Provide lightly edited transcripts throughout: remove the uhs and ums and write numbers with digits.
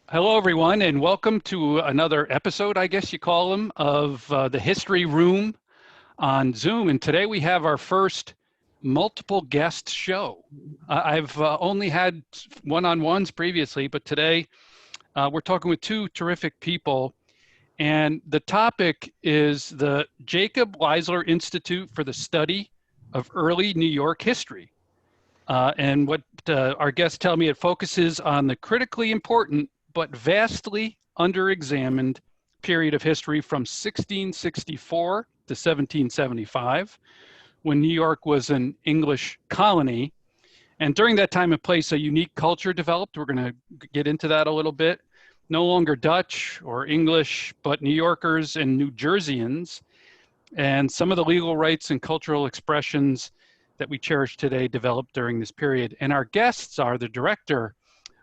Hello, everyone, and welcome to another episode, I guess you call them, of the History Room on Zoom. And today we have our first multiple guest show. I've only had one-on-ones previously, but today we're talking with two terrific people. And the topic is the Jacob Leisler Institute for the Study of Early New York History. And what our guests tell me, it focuses on the critically important but vastly underexamined period of history from 1664 to 1775, when New York was an English colony. And during that time and place, a unique culture developed. We're going to get into that a little bit. No longer Dutch or English, but New Yorkers and New Jerseyans. And some of the legal rights and cultural expressions that we cherish today developed during this period. And our guests are the director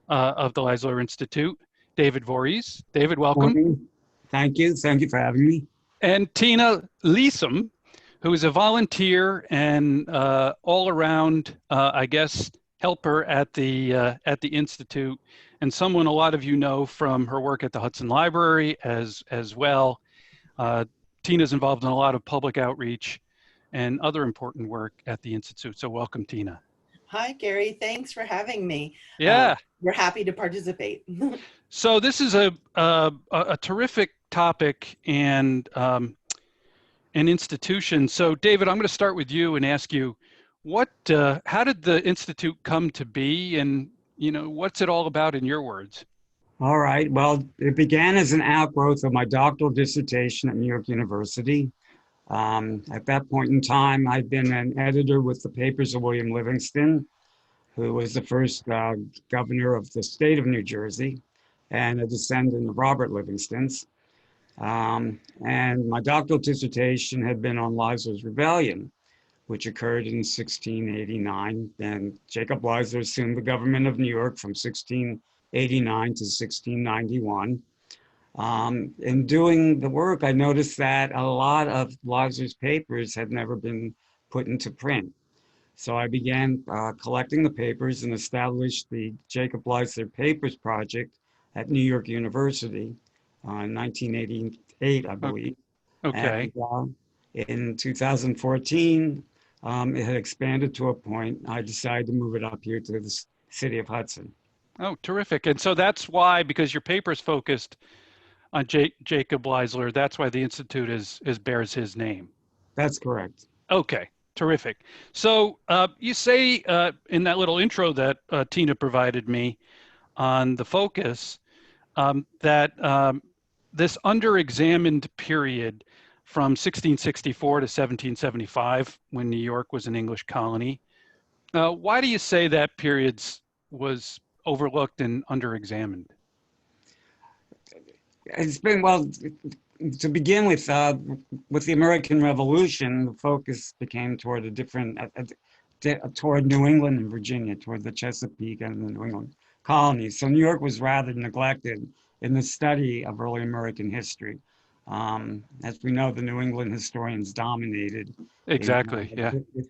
of the Leisler Institute, David Voorhees. David, welcome. Morning. Thank you. Thank you for having me. And Tina Leesom, who is a volunteer and all-around, I guess, helper at the Institute, and someone a lot of you know from her work at the Hudson Library as well. Tina's involved in a lot of public outreach and other important work at the Institute. So welcome, Tina. Hi, Gary. Thanks for having me. Yeah. We're happy to participate. So this is a terrific topic and an institution. So David, I'm going to start with you and ask you, how did the Institute come to be, and what's it all about in your words? All right. Well, it began as an outgrowth of my doctoral dissertation at New York University. At that point in time, I'd been an editor with the papers of William Livingston, who was the first governor of the state of New Jersey and a descendant of Robert Livingston's. And my doctoral dissertation had been on Leisler's Rebellion, which occurred in 1689. And Jacob Leisler assumed the government of New York from 1689 to 1691. In doing the work, I noticed that a lot of Leisler's papers had never been put into print. So I began collecting the papers and established the Jacob Leisler Papers Project at New York University in 1988, I believe. Okay. And in 2014, it had expanded to a point. I decided to move it up here to the city of Hudson. Oh, terrific. And so that's why, because your paper's focused on Jacob Leisler, that's why the Institute bears his name. That's correct. Okay, terrific. So you say in that little intro that Tina provided me on the focus that this underexamined period from 1664 to 1775, when New York was an English colony, why do you say that period was overlooked and underexamined? It's been, well, to begin with the American Revolution, the focus became toward a different, toward New England and Virginia, toward the Chesapeake and the New England colonies. So New York was rather neglected in the study of early American history. As we know, the New England historians dominated Exactly,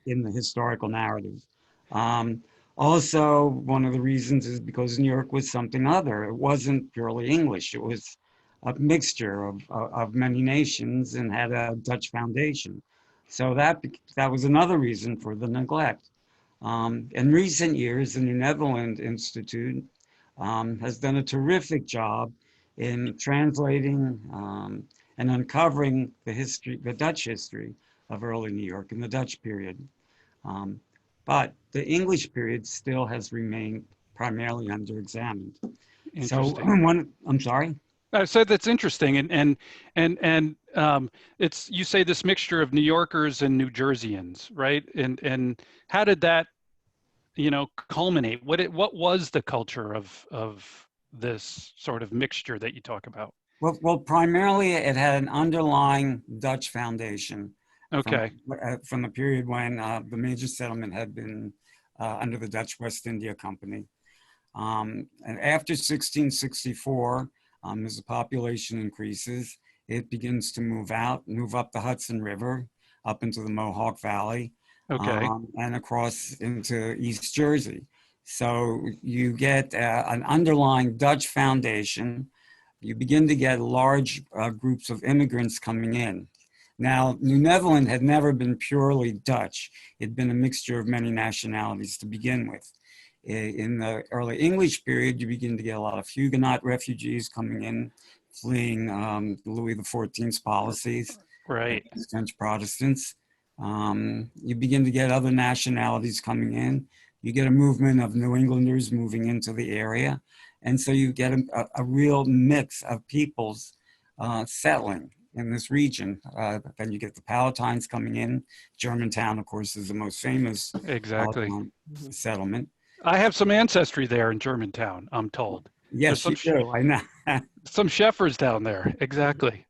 in the historical narrative. Also, one of the reasons is because New York was something other. It wasn't purely English. It was a mixture of many nations and had a Dutch foundation. So that was another reason for the neglect. In recent years, the New Netherlands Institute has done a terrific job in translating and uncovering the Dutch history of early New York in the Dutch period. But the English period still has remained primarily underexamined. So I'm sorry? I said that's interesting, and it's, you say this mixture of New Yorkers and New Jerseyans, right? And how did that, culminate? What was the culture of this sort of mixture that you talk about? Well, primarily it had an underlying Dutch foundation. Okay. From the period when the major settlement had been under the Dutch West India Company, and after 1664. As the population increases, it begins to move up the Hudson River, up into the Mohawk Valley, Okay. And across into East Jersey. So you get an underlying Dutch foundation. You begin to get large groups of immigrants coming in. Now, New Netherland had never been purely Dutch. It had been a mixture of many nationalities to begin with. In the early English period, you begin to get a lot of Huguenot refugees coming in, fleeing Louis XIV's policies Right. against French Protestants. You begin to get other nationalities coming in. You get a movement of New Englanders moving into the area. And so you get a real mix of peoples settling in this region. Then you get the Palatines coming in. Germantown, of course, is the most famous Exactly. settlement. I have some ancestry there in Germantown, I'm told. Yes, There's you do. I know. some Sheffers down there. Exactly.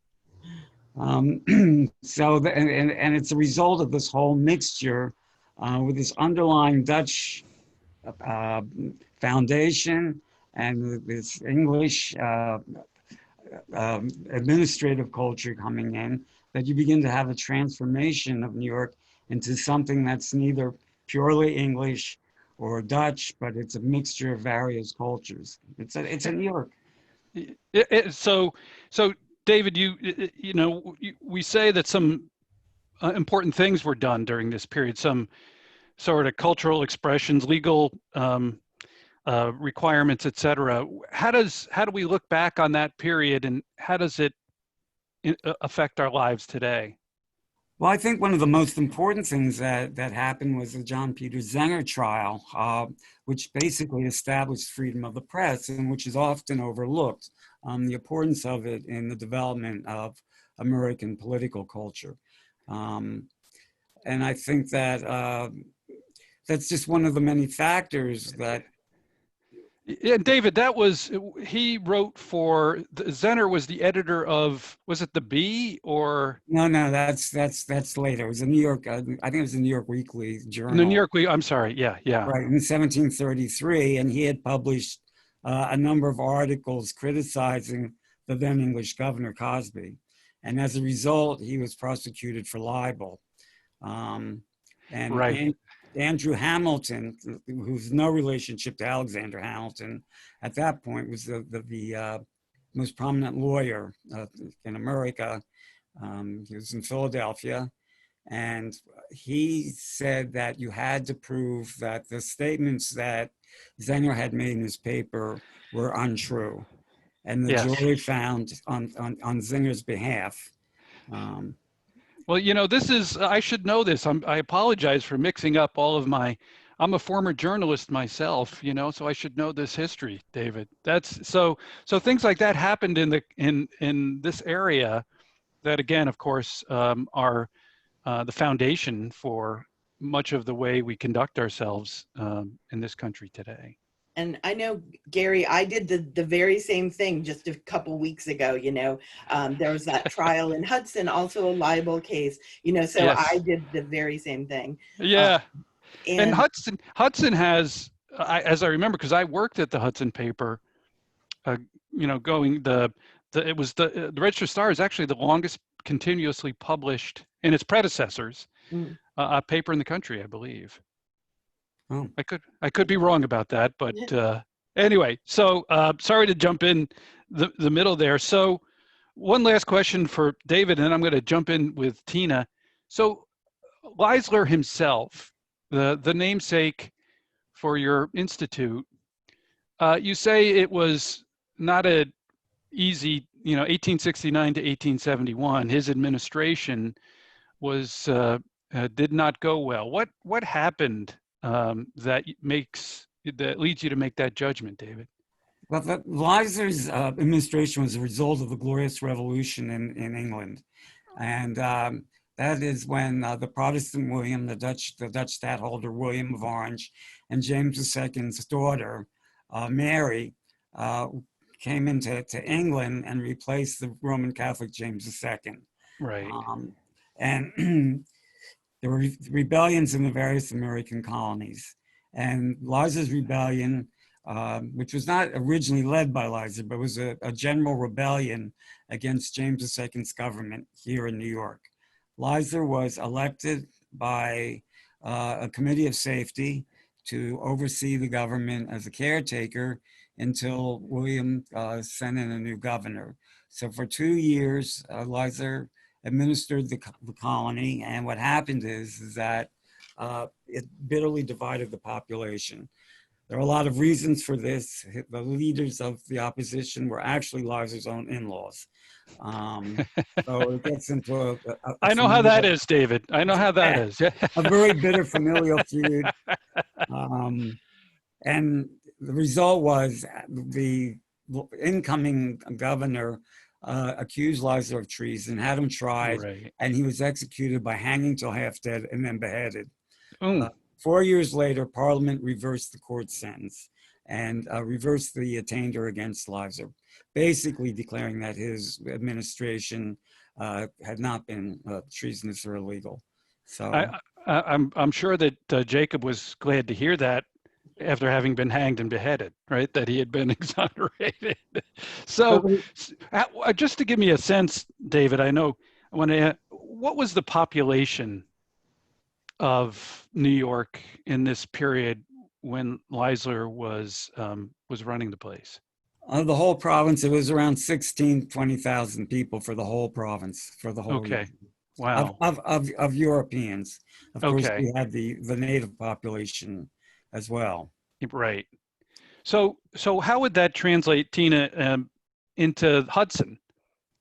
So, and it's a result of this whole mixture with this underlying Dutch foundation and this English administrative culture coming in, that you begin to have a transformation of New York into something that's neither purely English or Dutch, but it's a mixture of various cultures. It's a New York. So David, we say that some important things were done during this period, some sort of cultural expressions, legal requirements, et cetera. How do we look back on that period, and how does it affect our lives today? Well, I think one of the most important things that happened was the John Peter Zenger trial, which basically established freedom of the press, and which is often overlooked, the importance of it in the development of American political culture. And I think that that's just one of the many factors that. Yeah, David, he wrote for, Zener was the editor of, was it the Bee or? No, that's later. It was a New York, I think it was a New York Weekly Journal. The New York Weekly, I'm sorry, yeah. Right, in 1733, and he had published a number of articles criticizing the then English governor, Cosby. And as a result, he was prosecuted for libel. Right. Andrew Hamilton, who's no relationship to Alexander Hamilton, at that point was the most prominent lawyer in America. He was in Philadelphia, and he said that you had to prove that the statements that Zenger had made in his paper were untrue, and the jury found on Zenger's behalf. Well, I should know this. I apologize for mixing up all of I'm a former journalist myself, so I should know this history, David. That's so things like that happened in this area that, again, of course, are the foundation for much of the way we conduct ourselves in this country today. And I know, Gary, I did the very same thing just a couple weeks ago. There was that trial in Hudson, also a libel case, so yes. I did the very same thing. Yeah. And Hudson has, as I remember, because I worked at the Hudson paper, the Register Star is actually the longest continuously published, in its predecessors, paper in the country, I believe. Oh. I could be wrong about that, but anyway, so sorry to jump in the middle there. So one last question for David, and then I'm going to jump in with Tina. So Leisler himself, the namesake for your institute, you say it was not a easy, 1869 to 1871. His administration was did not go well. What happened that leads you to make that judgment, David? Well, Leisler's administration was a result of the Glorious Revolution in England, and that is when the Protestant William, the Dutch stadtholder William of Orange, and James II's daughter Mary came into England and replaced the Roman Catholic James II. Right. And there were rebellions in the various American colonies. And Leisler's rebellion, which was not originally led by Leisler, but was a general rebellion against James II's government here in New York. Leisler was elected by a committee of safety to oversee the government as a caretaker until William sent in a new governor. So for 2 years, Leisler administered the colony, and what happened is that it bitterly divided the population. There are a lot of reasons for this. The leaders of the opposition were actually Leisler's own in-laws. So it gets into I know how that is, David. I know how that is. a very bitter familial feud. And the result was the incoming governor accused Leisler of treason, had him tried, Right. and he was executed by hanging till half dead and then beheaded. 4 years later, Parliament reversed the court sentence and reversed the attainder against Leisler, basically declaring that his administration had not been treasonous or illegal. So I'm sure that Jacob was glad to hear that after having been hanged and beheaded, right? That he had been exonerated. So just to give me a sense, David, I know what was the population of New York in this period when Leisler was running the place? The whole province, it was around 20,000 people for the whole province, for the whole Okay. Wow. Of Europeans. Of course, Okay. we had the native population as well. Right. So how would that translate, Tina, into Hudson?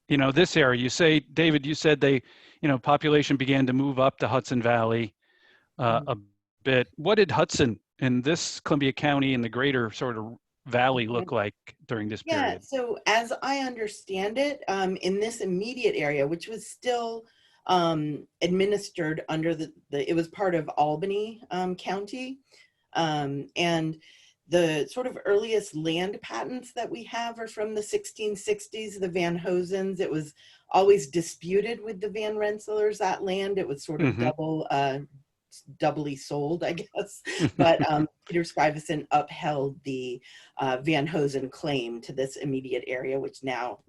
You know, this area. You say, David, you said population began to move up the Hudson Valley a bit. What did Hudson and this Columbia County and the greater sort of valley look like during this period? Yeah, so as I understand it, in this immediate area, which was still administered under it was part of Albany County, and the sort of earliest land patents that we have are from the 1660s, the Van Hosens. It was always disputed with the Van Rensselaers, that land. It was sort of doubly sold, I guess. But Peter Stuyvesant upheld the Van Hosen claim to this immediate area, which now,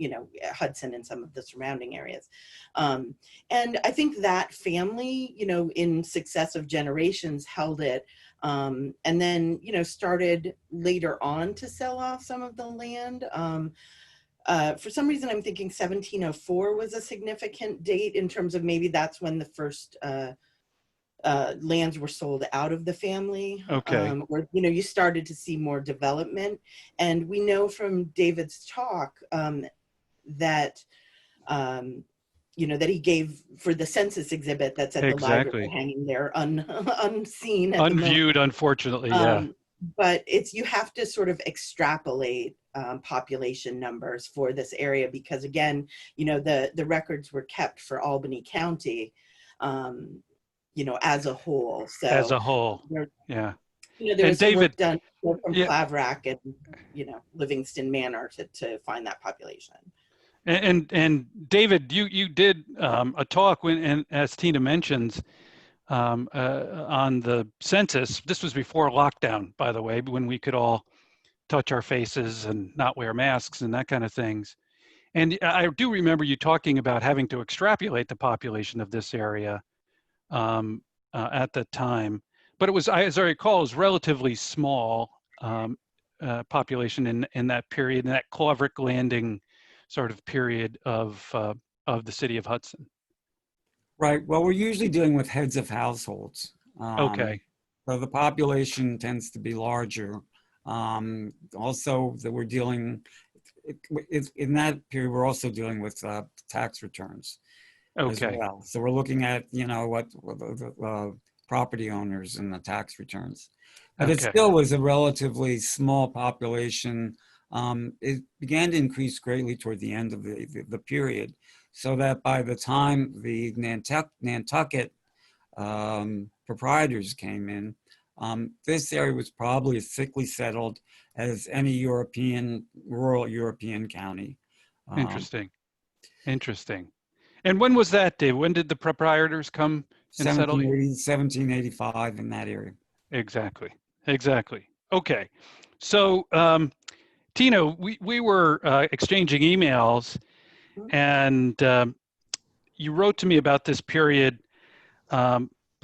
Hudson and some of the surrounding areas. And I think that family, in successive generations held it. And then, started later on to sell off some of the land. For some reason, I'm thinking 1704 was a significant date in terms of maybe that's when the first lands were sold out of the family. Okay. Where, you started to see more development. And we know from David's talk that that he gave for the census exhibit that's at the library hanging there unseen. Unviewed, unfortunately, yeah. But you have to sort of extrapolate population numbers for this area because, again, the records were kept for Albany County, as a whole. So as a whole, yeah. There was some work done from Claverack and, Livingston Manor to find that population. And David, you did a talk and as Tina mentions, on the census. This was before lockdown, by the way, when we could all touch our faces and not wear masks and that kind of things. And I do remember you talking about having to extrapolate the population of this area at the time. But it was, as I recall, it was relatively small population in that period, in that Claverack Landing sort of period of the city of Hudson. Right. Well, we're usually dealing with heads of households. Okay. So the population tends to be larger. Also, that we're dealing in that period. We're also dealing with tax returns. Okay. As well. So we're looking at what the property owners and the tax returns. But it still was a relatively small population. It began to increase greatly toward the end of the period, so that by the time the Nantucket proprietors came in, this area was probably as thickly settled as any rural European county. Interesting. And when was that, Dave? When did the proprietors come and settle? 1785 in that area. Exactly. Okay. So, Tina, we were exchanging emails, and you wrote to me about this period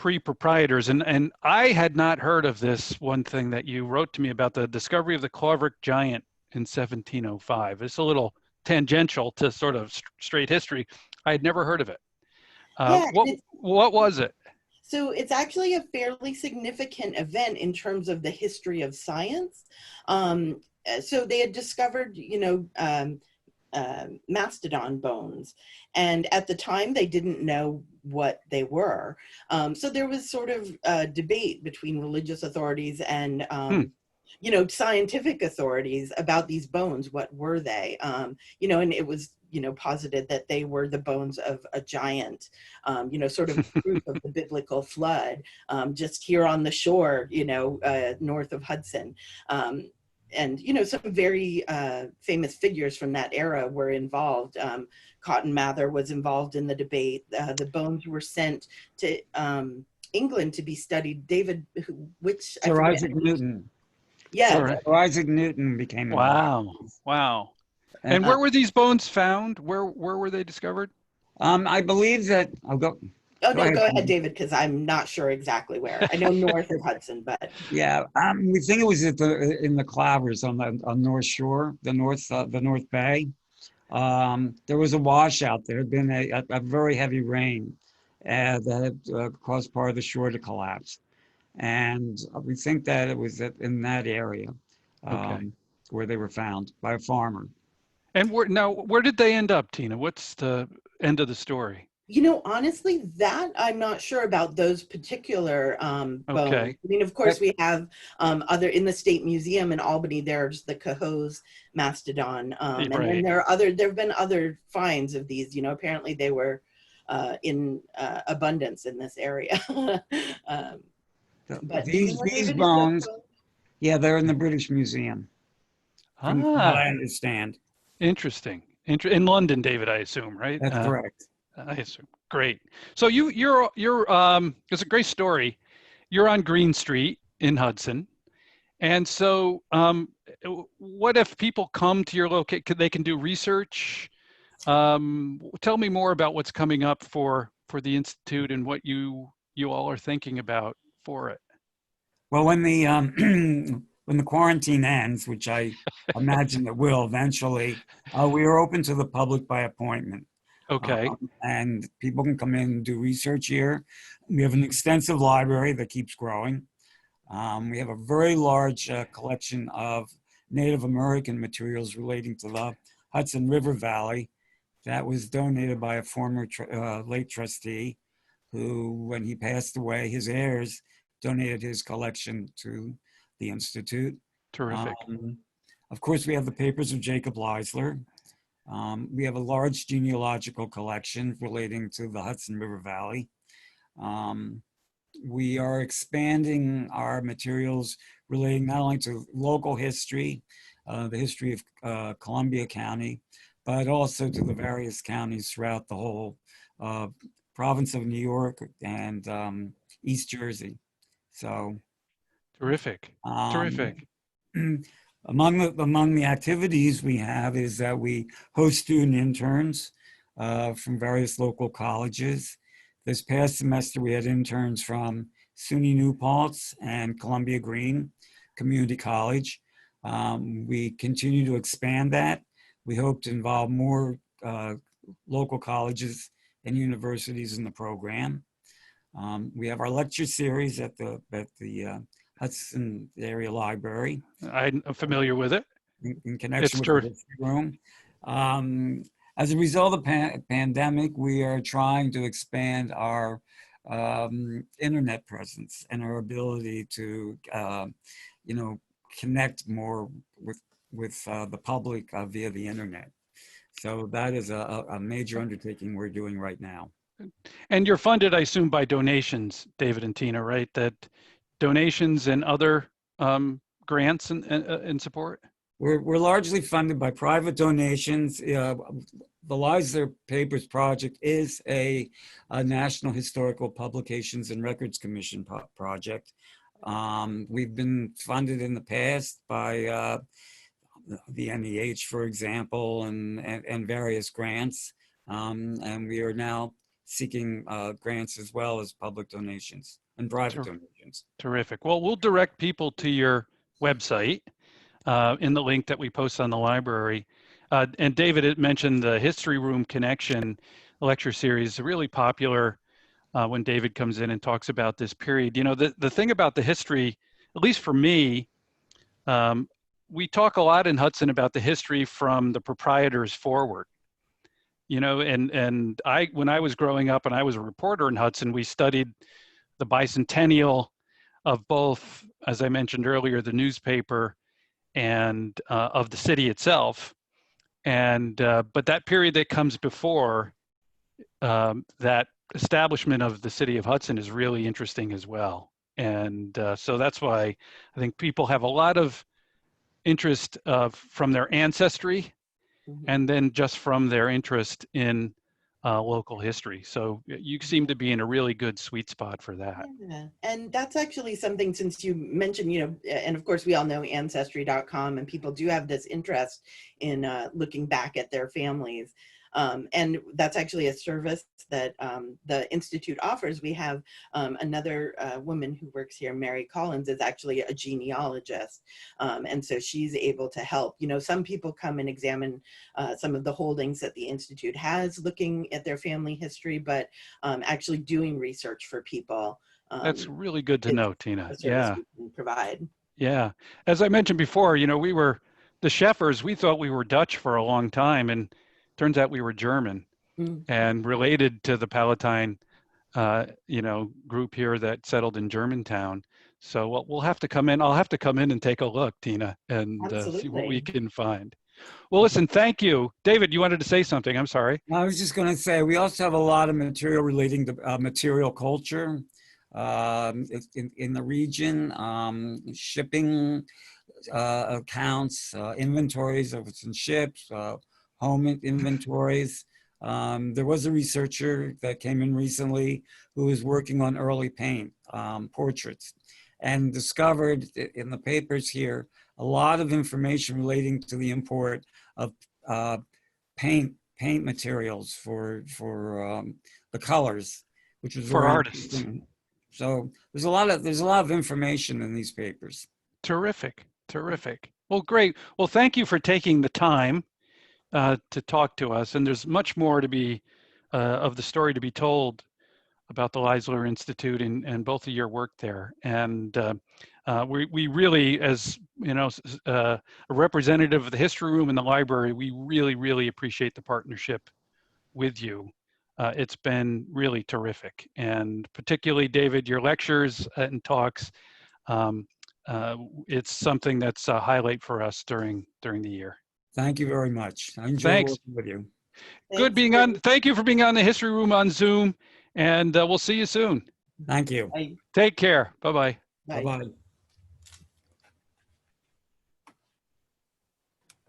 pre-proprietors, and I had not heard of this one thing that you wrote to me about, the discovery of the Claverick giant in 1705. It's a little tangential to sort of straight history. I had never heard of it. Yeah, What was it? so it's actually a fairly significant event in terms of the history of science. So they had discovered, mastodon bones, and at the time they didn't know what they were. So there was sort of a debate between religious authorities and scientific authorities about these bones. What were they? And it was posited that they were the bones of a giant, sort of proof of the biblical flood, just here on the shore, north of Hudson. And some very famous figures from that era were involved. Cotton Mather was involved in the debate. The bones were sent to England to be studied. Sir Isaac Newton. Yeah. Sir Isaac Newton became involved. Wow. And where were these bones found? Where were they discovered? I believe that I'll go. Oh, no, go ahead, David, because I'm not sure exactly where. I know north of Hudson, but yeah, we think it was in the Clavers on North Shore, the North Bay. There was a washout. There had been a very heavy rain that had caused part of the shore to collapse, and we think that it was in that area where they were found by a farmer. And where did they end up, Tina? What's the end of the story? Honestly, that I'm not sure about those particular bones. I mean, of course, we have in the State Museum in Albany, there's the Cohoes mastodon. And then there have been other finds of these. Apparently they were in abundance in this area. But these bones, they're in the British Museum, from what I understand. Interesting. In London, David, I assume, right? That's correct. I assume. Great. So you're it's a great story. You're on Green Street in Hudson, and so what if people come to your location? They can do research. Tell me more about what's coming up for the Institute and what you all are thinking about for it. Well, when the quarantine ends, which I imagine it will eventually, we are open to the public by appointment. Okay. And people can come in and do research here. We have an extensive library that keeps growing. We have a very large collection of Native American materials relating to the Hudson River Valley that was donated by a former late trustee who, when he passed away, his heirs donated his collection to the Institute. Terrific. Of course, we have the papers of Jacob Leisler. We have a large genealogical collection relating to the Hudson River Valley. We are expanding our materials relating not only to local history, the history of Columbia County, but also to the various counties throughout the whole province of New York and East Jersey. So terrific. Terrific. Among the activities we have is that we host student interns from various local colleges. This past semester, we had interns from SUNY New Paltz and Columbia Green Community College. We continue to expand that. We hope to involve more local colleges and universities in the program. We have our lecture series at the Hudson Area Library. I'm familiar with it. In connection with the history room. As a result of the pandemic, we are trying to expand our internet presence and our ability to, connect more with the public via the internet. So that is a major undertaking we're doing right now. And you're funded, I assume, by donations, David and Tina, right? That donations and other grants and support? We're largely funded by private donations. The Leisler Papers Project is a National Historical Publications and Records Commission project. We've been funded in the past by the NEH, for example, and various grants. And we are now seeking grants as well as public donations and private donations. Terrific. Well, we'll direct people to your website in the link that we post on the library. And David had mentioned the History Room Connection lecture series, really popular when David comes in and talks about this period. You know, the thing about the history, at least for me, we talk a lot in Hudson about the history from the proprietors forward. You know, and when I was growing up and I was a reporter in Hudson, we studied the bicentennial of both, as I mentioned earlier, the newspaper and of the city itself. And but that period that comes before that establishment of the city of Hudson is really interesting as well. And so that's why I think people have a lot of interest from their ancestry and then just from their interest in local history. So you seem to be in a really good sweet spot for that. Yeah. And that's actually something, since you mentioned, you know, and of course we all know Ancestry.com, and people do have this interest in looking back at their families. And that's actually a service that the Institute offers. We have another woman who works here, Mary Collins, is actually a genealogist. And so she's able to help. You know, some people come and examine some of the holdings that the Institute has, looking at their family history, but actually doing research for people. That's really good to know, Tina. Yeah. We can provide. Yeah. As I mentioned before, you know, we were the Sheffers, we thought we were Dutch for a long time, and turns out we were German and related to the Palatine, you know, group here that settled in Germantown. So we'll have to come in. I'll have to come in and take a look, Tina, and see what we can find. Well, listen, thank you. David, you wanted to say something. I'm sorry. I was just going to say, we also have a lot of material relating to material culture in the region, shipping accounts, inventories of some ships, home inventories. There was a researcher that came in recently who was working on early paint portraits, and discovered in the papers here a lot of information relating to the import of paint materials for the colors, which was for artists. So there's a lot of information in these papers. Terrific, terrific. Well, great. Well, thank you for taking the time to talk to us, and there's much more to be of the story to be told about the Leisler Institute and both of your work there. And we really, as you know, a representative of the History Room and the library, we really appreciate the partnership with you. It's been really terrific, and particularly David, your lectures and talks. It's something that's a highlight for us during the year. Thank you very much. I enjoyed working with you. Good being on. Thank you for being on the History Room on Zoom, and we'll see you soon. Thank you. Bye. Take care. Bye-bye. Bye-bye.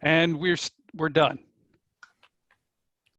And we're done.